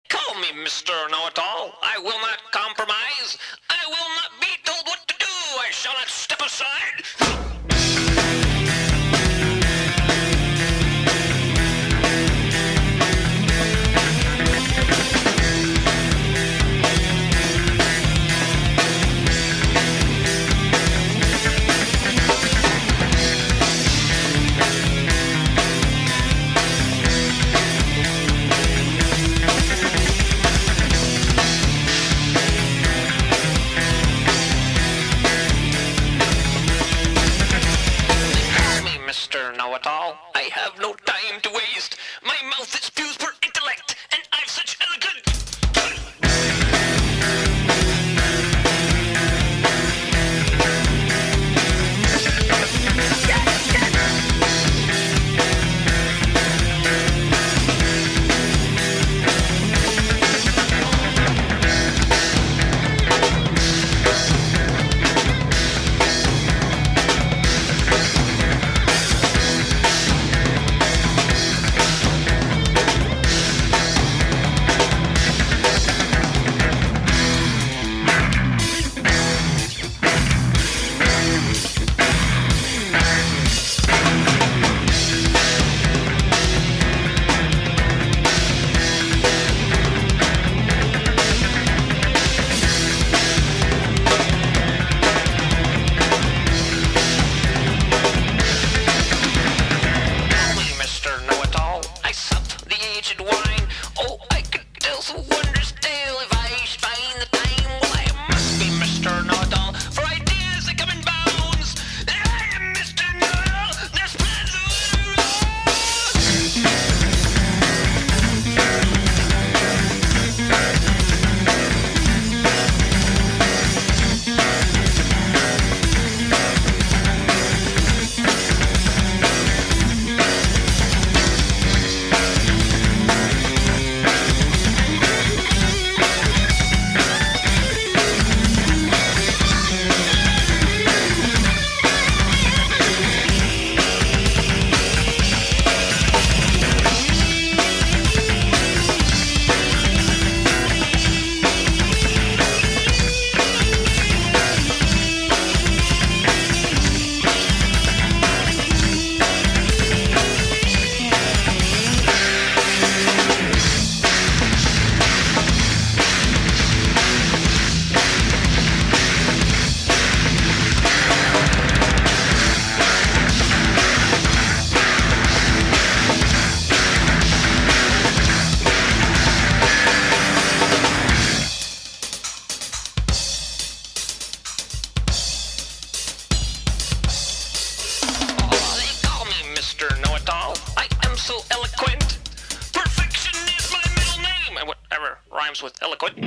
Call me Mr. Know-It-All. I will not compromise. I will not be told what to do. I shall not step aside. Mr. Know-It-All, I have no time to waste. My mouth is fused for intellect, and I've such elegant... Wine. Oh, I could tell some wondrous tale if I should find the time. Well, I must be Mr. Know-It-All, for ideas they come in bounds. And I am Mr. Know-It-All, the spread Mr. Know-It-All. I am so eloquent. Perfection is my middle name. And whatever rhymes with eloquent.